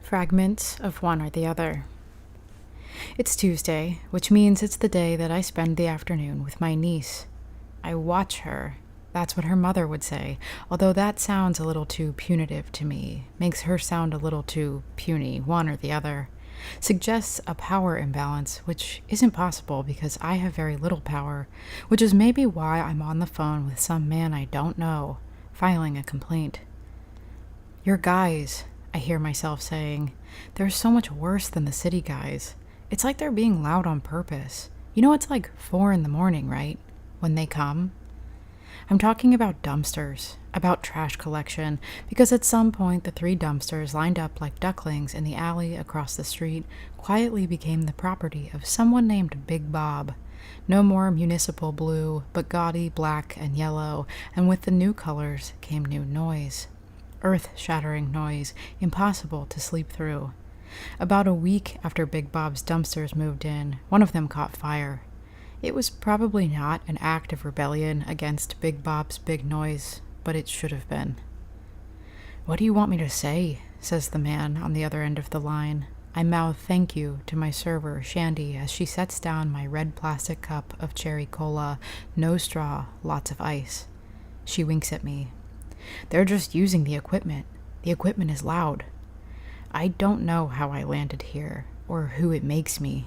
Fragments of one or the other. It's Tuesday, which means it's the day that I spend the afternoon with my niece. I watch her. That's what her mother would say, although that sounds a little too punitive to me, makes her sound a little too puny, one or the other. Suggests a power imbalance, which isn't possible because I have very little power, which is maybe why I'm on the phone with some man I don't know, filing a complaint. You're guys, I hear myself saying. They're so much worse than the city guys. It's like they're being loud on purpose. You know it's like 4 a.m, right? When they come. I'm talking about dumpsters, about trash collection, because at some point the 3 dumpsters lined up like ducklings in the alley across the street quietly became the property of someone named Big Bob. No more municipal blue, but gaudy black and yellow, and with the new colors came new noise. Earth-shattering noise, impossible to sleep through. About a week after Big Bob's dumpsters moved in, one of them caught fire. It was probably not an act of rebellion against Big Bob's big noise, but it should have been. "What do you want me to say?" says the man on the other end of the line. I mouth thank you to my server, Shandy, as she sets down my red plastic cup of cherry cola, no straw, lots of ice. She winks at me. "They're just using the equipment. The equipment is loud." I don't know how I landed here, or who it makes me.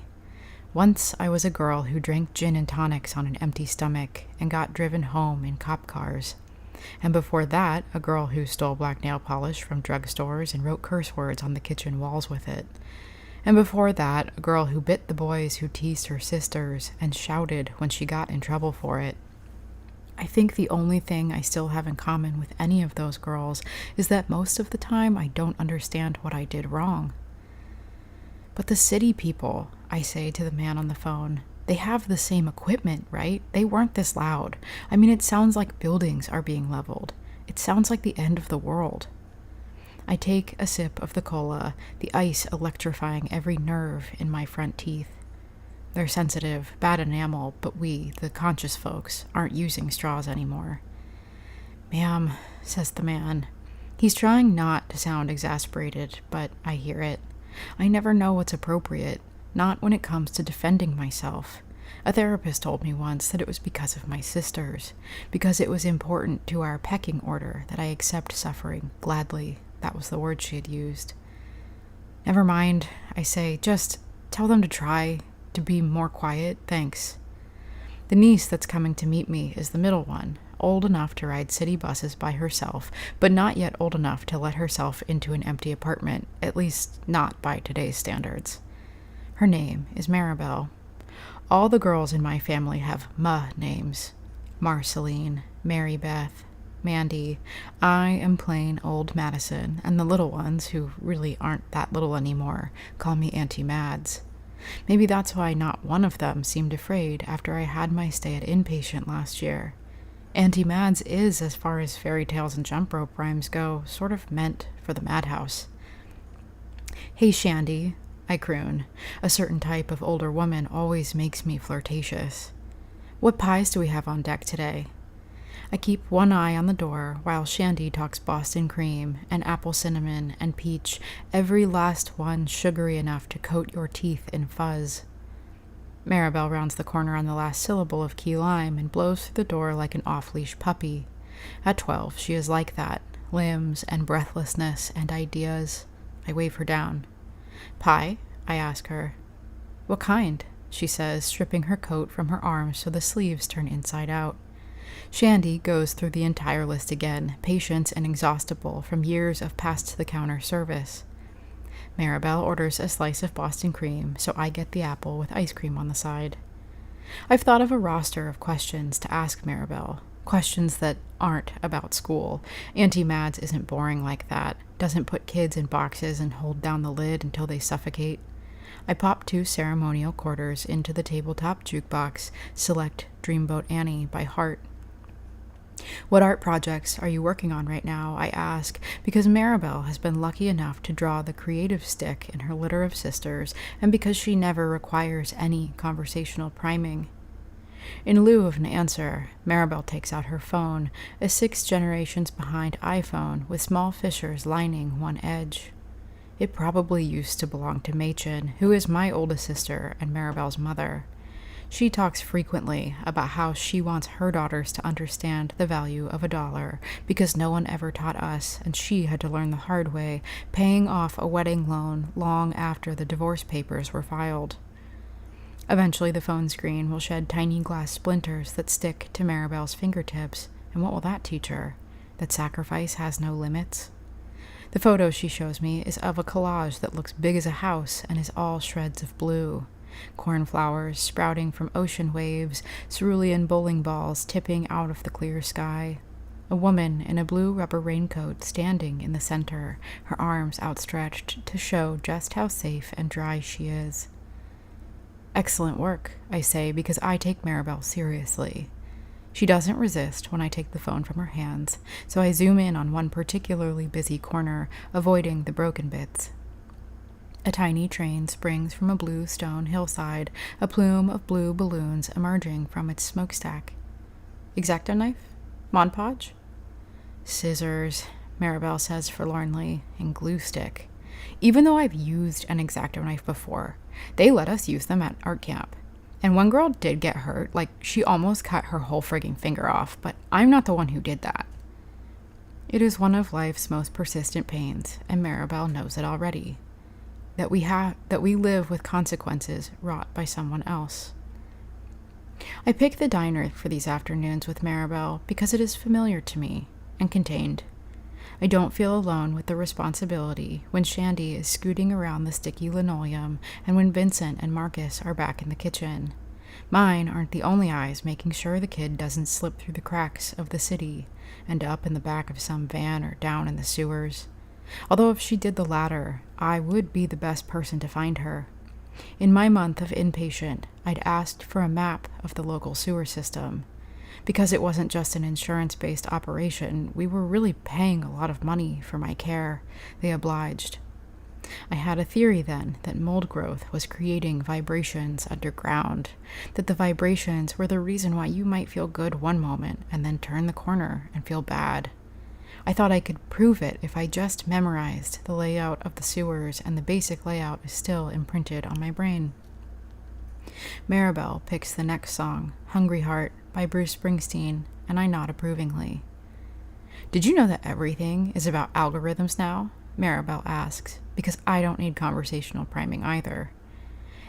Once I was a girl who drank gin and tonics on an empty stomach and got driven home in cop cars. And before that, a girl who stole black nail polish from drugstores and wrote curse words on the kitchen walls with it. And before that, a girl who bit the boys who teased her sisters and shouted when she got in trouble for it. I think the only thing I still have in common with any of those girls is that most of the time I don't understand what I did wrong. "But the city people," I say to the man on the phone, "they have the same equipment, right? They weren't this loud. I mean, it sounds like buildings are being leveled. It sounds like the end of the world." I take a sip of the cola, the ice electrifying every nerve in my front teeth. They're sensitive, bad enamel, but we, the conscious folks, aren't using straws anymore. "Ma'am," says the man. He's trying not to sound exasperated, but I hear it. I never know what's appropriate, not when it comes to defending myself. A therapist told me once that it was because of my sisters, because it was important to our pecking order that I accept suffering gladly. That was the word she had used. "Never mind," I say, "just tell them to try to be more quiet, thanks." The niece that's coming to meet me is the middle one, old enough to ride city buses by herself, but not yet old enough to let herself into an empty apartment, at least not by today's standards. Her name is Maribel. All the girls in my family have "ma" names. Marceline, Mary Beth, Mandy. I am plain old Madison, and the little ones, who really aren't that little anymore, call me Auntie Mads. Maybe that's why not one of them seemed afraid after I had my stay at inpatient last year. Auntie Mads is, as far as fairy tales and jump rope rhymes go, sort of meant for the madhouse. "Hey, Shandy," I croon. A certain type of older woman always makes me flirtatious. "What pies do we have on deck today?" I keep one eye on the door while Shandy talks Boston cream and apple cinnamon and peach, every last one sugary enough to coat your teeth in fuzz. Maribel rounds the corner on the last syllable of key lime and blows through the door like an off-leash puppy. At 12, she is like that, limbs and breathlessness and ideas. I wave her down. "Pie?" I ask her. "What kind?" she says, stripping her coat from her arms so the sleeves turn inside out. Shandy goes through the entire list again, patient and exhaustible from years of past-the-counter service. Maribel orders a slice of Boston cream, so I get the apple with ice cream on the side. I've thought of a roster of questions to ask Maribel, questions that aren't about school. Auntie Mads isn't boring like that, doesn't put kids in boxes and hold down the lid until they suffocate. I pop 2 ceremonial quarters into the tabletop jukebox, select Dreamboat Annie by heart. "What art projects are you working on right now?" I ask, because Maribel has been lucky enough to draw the creative stick in her litter of sisters, and because she never requires any conversational priming. In lieu of an answer, Maribel takes out her phone, a 6 generations behind iPhone with small fissures lining one edge. It probably used to belong to Machen, who is my oldest sister and Maribel's mother. She talks frequently about how she wants her daughters to understand the value of $1 because no one ever taught us, and she had to learn the hard way, paying off a wedding loan long after the divorce papers were filed. Eventually, the phone screen will shed tiny glass splinters that stick to Maribel's fingertips, and what will that teach her? That sacrifice has no limits? The photo she shows me is of a collage that looks big as a house and is all shreds of blue. Cornflowers sprouting from ocean waves, cerulean bowling balls tipping out of the clear sky. A woman in a blue rubber raincoat standing in the center, her arms outstretched to show just how safe and dry she is. Excellent work, I say, because I take Maribel seriously. She doesn't resist when I take the phone from her hands, so I zoom in on one particularly busy corner, avoiding the broken bits. A tiny train springs from a blue stone hillside, a plume of blue balloons emerging from its smokestack. X-Acto knife? Mod Podge? Scissors, Maribel says forlornly, and glue stick. Even though I've used an X-Acto knife before, they let us use them at art camp. And one girl did get hurt, like she almost cut her whole frigging finger off, but I'm not the one who did that. It is one of life's most persistent pains, and Maribel knows it already. That we live with consequences wrought by someone else. I pick the diner for these afternoons with Maribel because it is familiar to me and contained. I don't feel alone with the responsibility when Shandy is scooting around the sticky linoleum and when Vincent and Marcus are back in the kitchen. Mine aren't the only eyes making sure the kid doesn't slip through the cracks of the city, end up in the back of some van or down in the sewers. Although if she did the latter, I would be the best person to find her. In my month of inpatient, I'd asked for a map of the local sewer system. Because it wasn't just an insurance-based operation, we were really paying a lot of money for my care. They obliged. I had a theory then that mold growth was creating vibrations underground, that the vibrations were the reason why you might feel good one moment and then turn the corner and feel bad. I thought I could prove it if I just memorized the layout of the sewers, and the basic layout is still imprinted on my brain. Maribel picks the next song, Hungry Heart, by Bruce Springsteen, and I nod approvingly. Did you know that everything is about algorithms now? Maribel asks, because I don't need conversational priming either.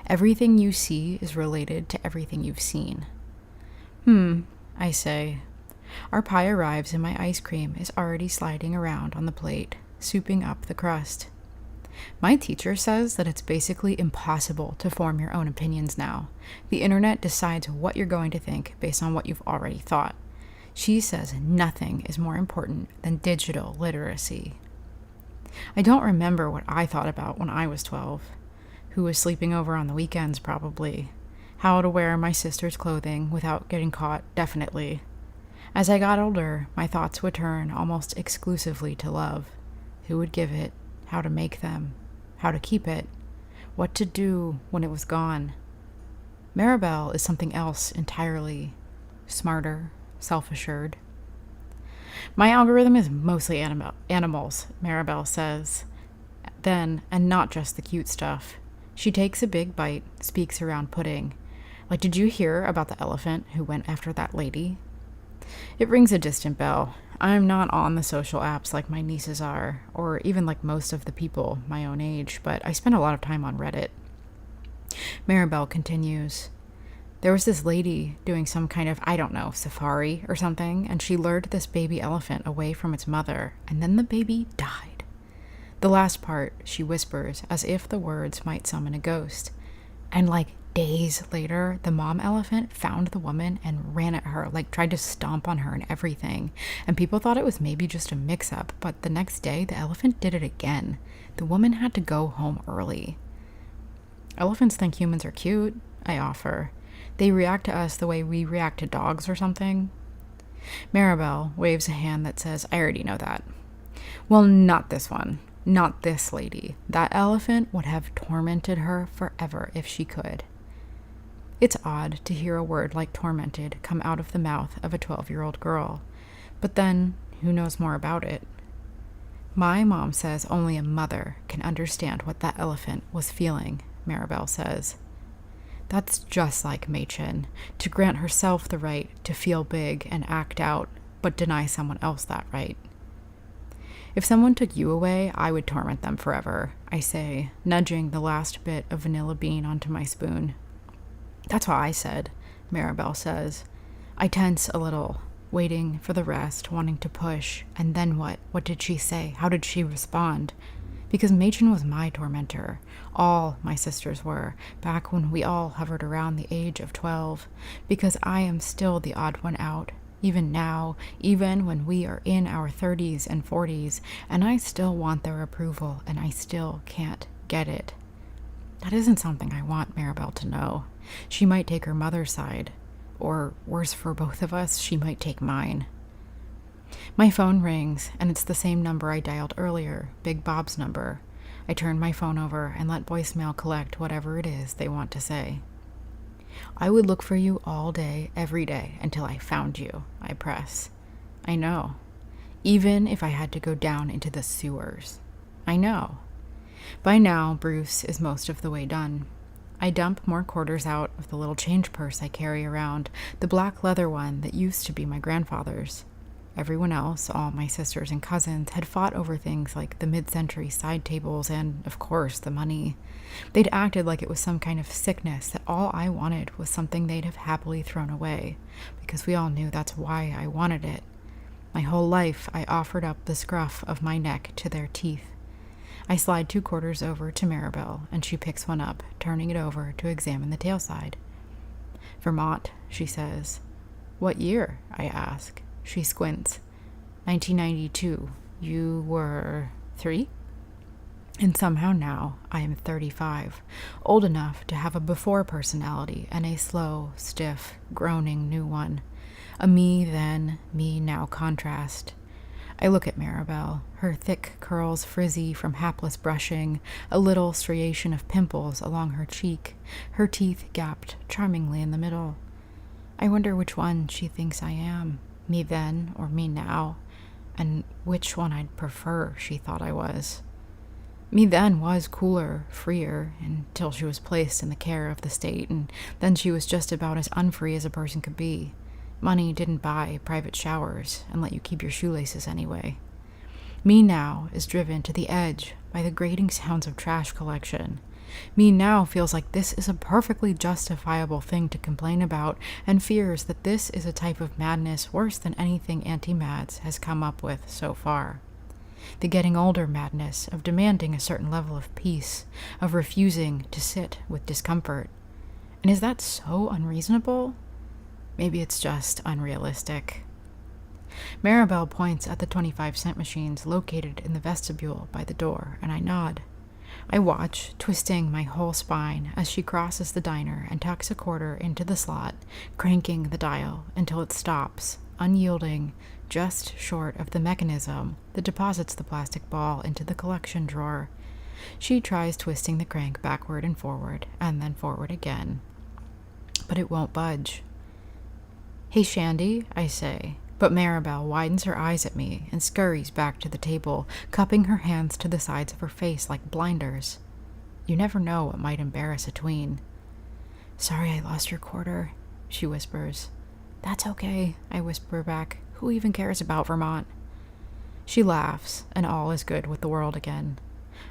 Everything you see is related to everything you've seen. I say. Our pie arrives and my ice cream is already sliding around on the plate, souping up the crust. My teacher says that it's basically impossible to form your own opinions now. The internet decides what you're going to think based on what you've already thought. She says nothing is more important than digital literacy. I don't remember what I thought about when I was 12. Who was sleeping over on the weekends, probably. How to wear my sister's clothing without getting caught, definitely. As I got older, my thoughts would turn almost exclusively to love. Who would give it? How to make them? How to keep it? What to do when it was gone? Maribel is something else entirely. Smarter, self-assured. My algorithm is mostly animals, Maribel says. Then, and not just the cute stuff. She takes a big bite, speaks around pudding. Like, did you hear about the elephant who went after that lady? It rings a distant bell. I'm not on the social apps like my nieces are, or even like most of the people my own age, but I spend a lot of time on Reddit. Maribel continues. There was this lady doing some kind of, I don't know, safari or something, and she lured this baby elephant away from its mother, and then the baby died. The last part, she whispers, as if the words might summon a ghost. And like days later, the mom elephant found the woman and ran at her, like tried to stomp on her and everything. And people thought it was maybe just a mix-up, but the next day, the elephant did it again. The woman had to go home early. Elephants think humans are cute, I offer. They react to us the way we react to dogs or something. Maribel waves a hand that says, I already know that. Well, not this one. Not this lady. That elephant would have tormented her forever if she could. It's odd to hear a word like tormented come out of the mouth of a 12-year-old girl. But then, who knows more about it? My mom says only a mother can understand what that elephant was feeling, Maribel says. That's just like Machen, to grant herself the right to feel big and act out, but deny someone else that right. If someone took you away, I would torment them forever, I say, nudging the last bit of vanilla bean onto my spoon. That's what I said, Maribel says. I tense a little, waiting for the rest, wanting to push. And then what? What did she say? How did she respond? Because Machen was my tormentor. All my sisters were, back when we all hovered around the age of 12. Because I am still the odd one out. Even now, even when we are in our 30s and 40s, and I still want their approval, and I still can't get it. That isn't something I want Maribel to know. She might take her mother's side, or worse for both of us, she might take mine. My phone rings, and it's the same number I dialed earlier, Big Bob's number. I turn my phone over and let voicemail collect whatever it is they want to say. I would look for you all day, every day, until I found you, I press. I know. Even if I had to go down into the sewers. I know. By now, Bruce is most of the way done. I dump more quarters out of the little change purse I carry around, the black leather one that used to be my grandfather's. Everyone else, all my sisters and cousins, had fought over things like the mid-century side tables and, of course, the money. They'd acted like it was some kind of sickness, that all I wanted was something they'd have happily thrown away, because we all knew that's why I wanted it. My whole life, I offered up the scruff of my neck to their teeth. I slide 2 quarters over to Maribel, and she picks one up, turning it over to examine the tail side. Vermont, she says. What year? I ask. She squints. 1992. You were 3? And somehow now I am 35, old enough to have a before personality and a slow, stiff, groaning new one. A me then, me now contrast. I look at Maribel, her thick curls frizzy from hapless brushing, a little striation of pimples along her cheek, her teeth gapped charmingly in the middle. I wonder which one she thinks I am. Me then or me now, and which one I'd prefer she thought I was. Me then was cooler, freer, until she was placed in the care of the state, and then she was just about as unfree as a person could be. Money didn't buy private showers and let you keep your shoelaces anyway. Me now is driven to the edge by the grating sounds of trash collection. Me now feels like this is a perfectly justifiable thing to complain about and fears that this is a type of madness worse than anything anti-mads has come up with so far. The getting older madness of demanding a certain level of peace, of refusing to sit with discomfort. And is that so unreasonable? Maybe it's just unrealistic. Maribel points at the 25-cent machines located in the vestibule by the door, and I nod. I watch, twisting my whole spine, as she crosses the diner and tucks a quarter into the slot, cranking the dial until it stops, unyielding, just short of the mechanism that deposits the plastic ball into the collection drawer. She tries twisting the crank backward and then forward again. But it won't budge. Hey, Shandy, I say, but Maribel widens her eyes at me and scurries back to the table, cupping her hands to the sides of her face like blinders. You never know what might embarrass a tween. Sorry I lost your quarter, she whispers. That's okay, I whisper back. Who even cares about Vermont? She laughs, and all is good with the world again.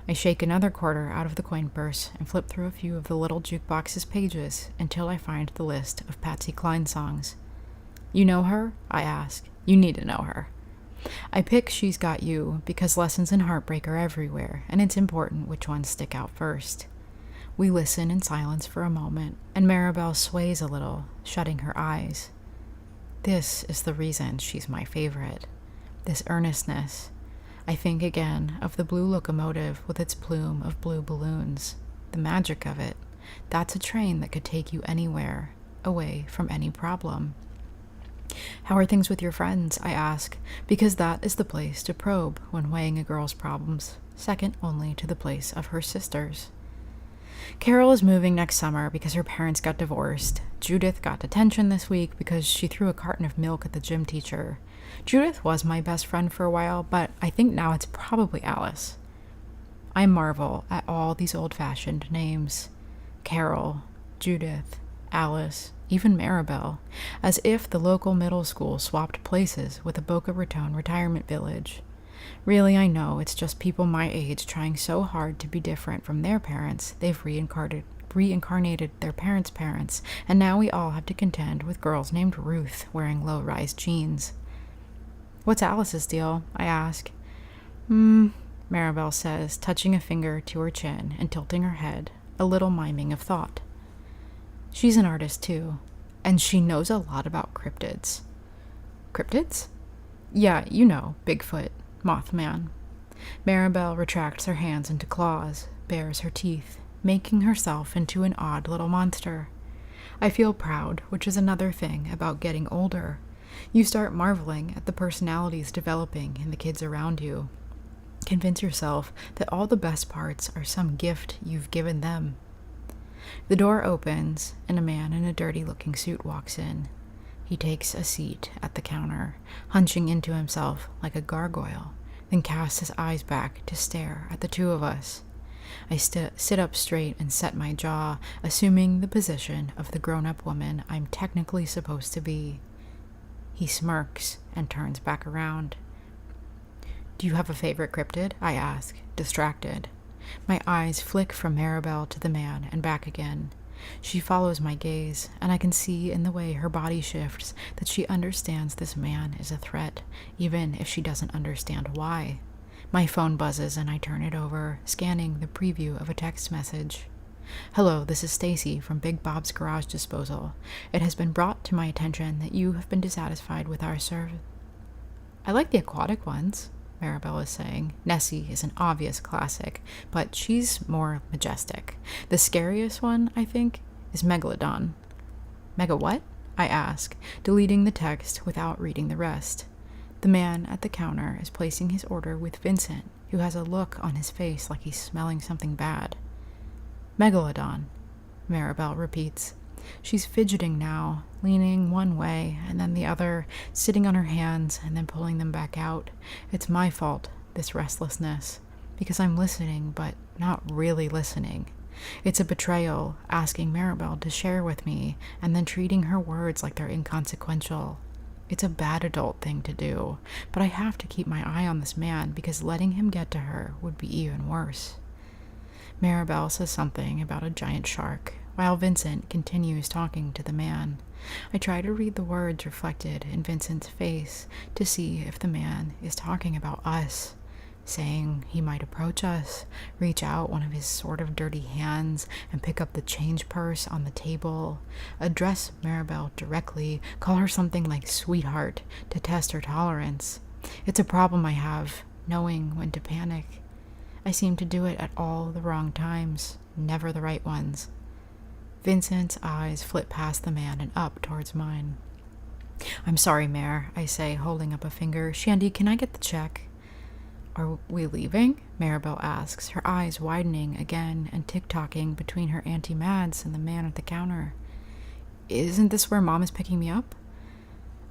I shake another quarter out of the coin purse and flip through a few of the little jukebox's pages until I find the list of Patsy Cline songs. You know her? I ask. You need to know her. I pick She's Got You because lessons in heartbreak are everywhere, and it's important which ones stick out first. We listen in silence for a moment, and Maribel sways a little, shutting her eyes. This is the reason she's my favorite. This earnestness. I think again of the blue locomotive with its plume of blue balloons. The magic of it. That's a train that could take you anywhere, away from any problem. How are things with your friends? I ask, because that is the place to probe when weighing a girl's problems, second only to the place of her sisters. Carol is moving next summer because her parents got divorced. Judith got detention this week because she threw a carton of milk at the gym teacher. Judith was my best friend for a while, but I think now it's probably Alice. I marvel at all these old-fashioned names. Carol, Judith, Alice, even Maribel, as if the local middle school swapped places with a Boca Raton retirement village. Really, I know it's just people my age trying so hard to be different from their parents, they've reincarnated their parents' parents, and now we all have to contend with girls named Ruth wearing low-rise jeans. What's Alice's deal? I ask. Maribel says, touching a finger to her chin and tilting her head, a little miming of thought. She's an artist too, and she knows a lot about cryptids. Cryptids? Yeah, you know, Bigfoot, Mothman. Maribel retracts her hands into claws, bares her teeth, making herself into an odd little monster. I feel proud, which is another thing about getting older. You start marveling at the personalities developing in the kids around you. Convince yourself that all the best parts are some gift you've given them. The door opens, and a man in a dirty-looking suit walks in. He takes a seat at the counter, hunching into himself like a gargoyle, then casts his eyes back to stare at the two of us. I sit up straight and set my jaw, assuming the position of the grown-up woman I'm technically supposed to be. He smirks and turns back around. Do you have a favorite cryptid? I ask, distracted. My eyes flick from Maribel to the man and back again. She follows my gaze, and I can see in the way her body shifts that she understands this man is a threat, even if she doesn't understand why. My phone buzzes and I turn it over, scanning the preview of a text message. Hello, this is Stacy from Big Bob's Garage Disposal. It has been brought to my attention that you have been dissatisfied with our service. I like the aquatic ones, Maribel is saying. Nessie is an obvious classic, but she's more majestic. The scariest one, I think, is Megalodon. Mega what? I ask, deleting the text without reading the rest. The man at the counter is placing his order with Vincent, who has a look on his face like he's smelling something bad. Megalodon, Maribel repeats. She's fidgeting now, leaning one way and then the other, sitting on her hands and then pulling them back out. It's my fault, this restlessness, because I'm listening but not really listening. It's a betrayal, asking Maribel to share with me and then treating her words like they're inconsequential. It's a bad adult thing to do, but I have to keep my eye on this man because letting him get to her would be even worse. Maribel says something about a giant shark, while Vincent continues talking to the man. I try to read the words reflected in Vincent's face to see if the man is talking about us, saying he might approach us, reach out one of his sort of dirty hands and pick up the change purse on the table, address Maribel directly, call her something like sweetheart to test her tolerance. It's a problem I have, knowing when to panic. I seem to do it at all the wrong times, never the right ones. Vincent's eyes flit past the man and up towards mine. I'm sorry, Mare, I say, holding up a finger. Shandy, can I get the check? Are we leaving? Maribel asks, her eyes widening again and tick-tocking between her Auntie Mads and the man at the counter. Isn't this where Mom is picking me up?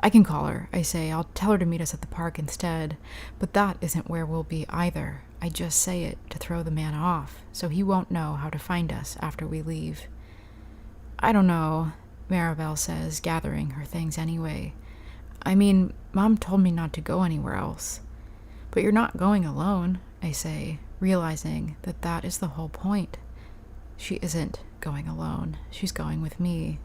I can call her, I say. I'll tell her to meet us at the park instead. But that isn't where we'll be either. I just say it to throw the man off, so he won't know how to find us after we leave. I don't know, Maribel says, gathering her things anyway. I mean, Mom told me not to go anywhere else. But you're not going alone, I say, realizing that that is the whole point. She isn't going alone. She's going with me.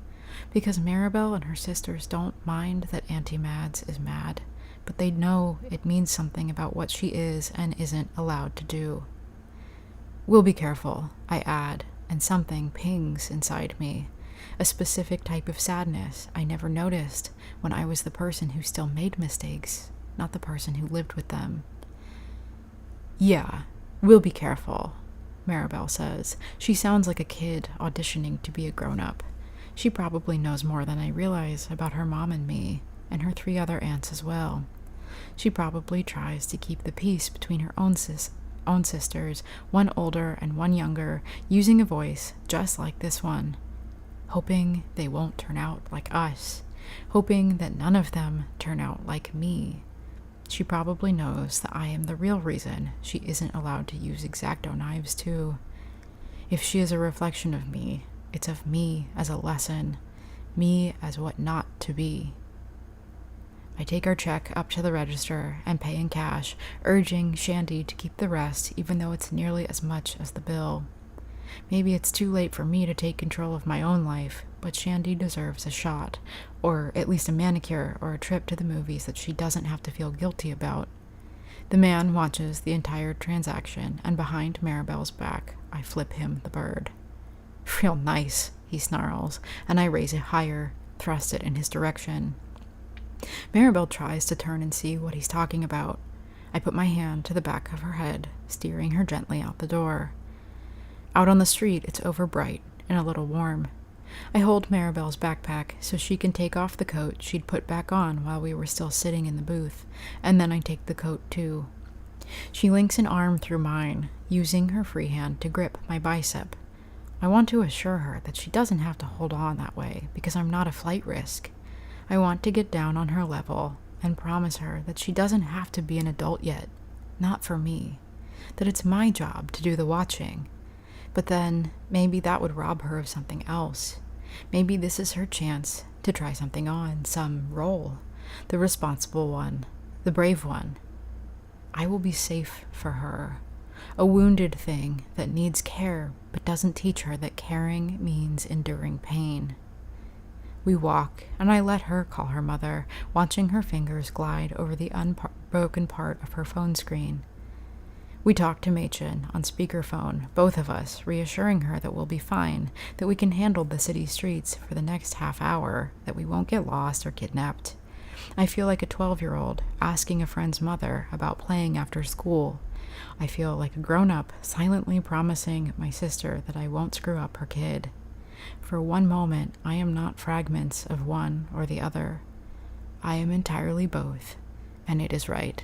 Because Maribel and her sisters don't mind that Auntie Mads is mad, but they know it means something about what she is and isn't allowed to do. We'll be careful, I add, and something pings inside me. A specific type of sadness I never noticed when I was the person who still made mistakes, not the person who lived with them. Yeah, we'll be careful, Maribel says. She sounds like a kid auditioning to be a grown-up. She probably knows more than I realize about her mom and me, and her 3 other aunts as well. She probably tries to keep the peace between her own sisters, one older and one younger, using a voice just like this one, hoping they won't turn out like us, hoping that none of them turn out like me. She probably knows that I am the real reason she isn't allowed to use X-Acto knives too. If she is a reflection of me, it's of me as a lesson, me as what not to be. I take our check up to the register and pay in cash, urging Shandy to keep the rest even though it's nearly as much as the bill. Maybe it's too late for me to take control of my own life, but Shandy deserves a shot, or at least a manicure or a trip to the movies that she doesn't have to feel guilty about. The man watches the entire transaction, and behind Maribel's back, I flip him the bird. Real nice, he snarls, and I raise it higher, thrust it in his direction. Maribel tries to turn and see what he's talking about. I put my hand to the back of her head, steering her gently out the door. Out on the street, it's overbright and a little warm. I hold Maribel's backpack so she can take off the coat she'd put back on while we were still sitting in the booth, and then I take the coat too. She links an arm through mine, using her free hand to grip my bicep. I want to assure her that she doesn't have to hold on that way because I'm not a flight risk. I want to get down on her level and promise her that she doesn't have to be an adult yet, not for me, that it's my job to do the watching. But then, maybe that would rob her of something else. Maybe this is her chance to try something on, some role. The responsible one, the brave one. I will be safe for her. A wounded thing that needs care but doesn't teach her that caring means enduring pain. We walk, and I let her call her mother, watching her fingers glide over the unbroken part of her phone screen. We talk to Machen on speakerphone, both of us, reassuring her that we'll be fine, that we can handle the city streets for the next half hour, that we won't get lost or kidnapped. I feel like a 12-year-old asking a friend's mother about playing after school. I feel like a grown-up silently promising my sister that I won't screw up her kid. For one moment, I am not fragments of one or the other. I am entirely both, and it is right.